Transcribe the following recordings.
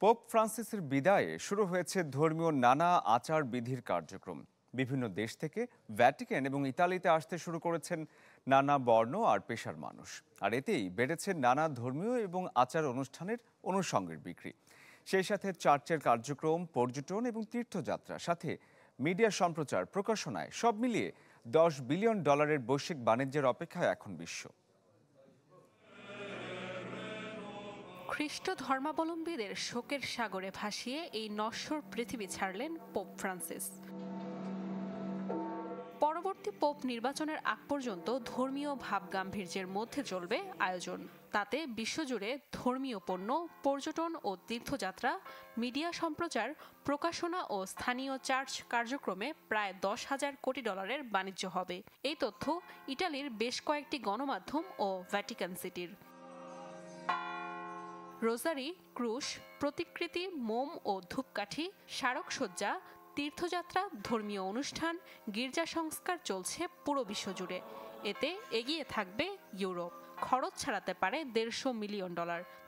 Pope ফ্রান্সিসের বিদায়ে শুরু হয়েছে ধর্মীয় নানা আচার বিধির কার্যক্রম। বিভিন্ন দেশ থেকে ভ্যাটিকান এবং ইতালিতে আসতে শুরু করেছেন নানা বর্ণ আর পেশার মানুষ। আর এতেই বেড়েছে নানা ধর্মীয় এবং আচার অনুষ্ঠানের অনুষঙ্গের বিক্রি। সেই সাথে চার্চের কার্যক্রম, পর্যটন এবং তীর্থযাত্রার সাথে মিডিয়া সম্প্রচার, প্রকাশনায় সব মিলিয়ে $10 বিলিয়ন বৈশ্বিক বাণিজ্যের অপেক্ষায় এখন বিশ্ব। খ্রিস্ট ধর্মাবলম্বীদের শোকের সাগরে ভাসিয়ে এই নশ্বর পৃথিবী ছাড়লেন পোপ ফ্রান্সিস। পরবর্তী পোপ নির্বাচনের আগ পর্যন্ত ধর্মীয় ভাবগাম্ভীর্যের মধ্যে চলবে আয়োজন। তাতে বিশ্বজুড়ে ধর্মীয় পণ্য, পর্যটন ও তীর্থযাত্রা, মিডিয়া সম্প্রচার, প্রকাশনা ও স্থানীয় চার্চ কার্যক্রমে প্রায় $10,000 কোটি বাণিজ্য হবে। এই তথ্য ইটালির বেশ কয়েকটি গণমাধ্যম ও ভ্যাটিকান সিটির। রোজারি, ক্রুশ, প্রতিকৃতি, মোম ও ধূপকাঠি, স্মারকসজ্জা, তীর্থযাত্রা, ধর্মীয় অনুষ্ঠান, গির্জা সংস্কার চলছে পুরো বিশ্বজুড়ে। এতে এগিয়ে থাকবে ইউরোপ। খরচ ছাড়াতে পারে $150 মিলিয়ন।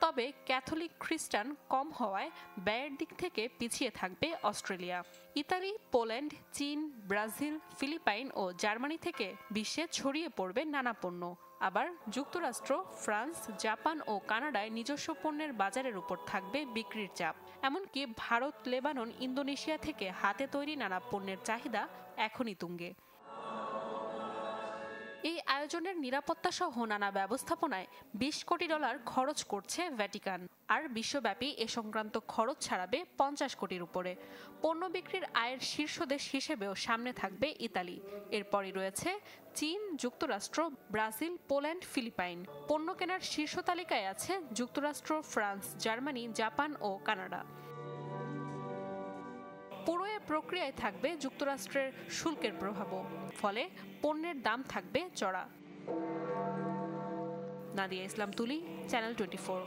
তবে ক্যাথলিক খ্রিস্টান কম হওয়ায় ব্যয়ের দিক থেকে পিছিয়ে থাকবে অস্ট্রেলিয়া। ইতালি, পোল্যান্ড, চীন, ব্রাজিল, ফিলিপাইন ও জার্মানি থেকে বিশ্বে ছড়িয়ে পড়বে নানা পণ্য। আবার যুক্তরাষ্ট্র, ফ্রান্স, জাপান ও কানাডায় নিজস্ব পণ্যের বাজারের উপর থাকবে বিক্রির চাপ। এমনকি ভারত, লেবানন, ইন্দোনেশিয়া থেকে হাতে তৈরি নানা পণ্যের চাহিদা এখনই তুঙ্গে। এই আয়োজনের নিরাপত্তা সহ নানা ব্যবস্থাপনায় $20 কোটি খরচ করছে ভ্যাটিকান। আর বিশ্বব্যাপী এ সংক্রান্ত খরচ ছাড়াবে $50 কোটির উপরে। পণ্য বিক্রির আয়ের শীর্ষ দেশ হিসেবেও সামনে থাকবে ইতালি। এরপরই রয়েছে চীন, যুক্তরাষ্ট্র, ব্রাজিল, পোল্যান্ড, ফিলিপাইন। পণ্য কেনার শীর্ষ তালিকায় আছে যুক্তরাষ্ট্র, ফ্রান্স, জার্মানি, জাপান ও কানাডা। পুরো এ প্রক্রিয়ায় থাকবে যুক্তরাষ্ট্রের শুল্কের প্রভাবও। ফলে পণ্যের দাম থাকবে চড়া। নাদিয়া ইসলাম তুলি, চ্যানেল 24।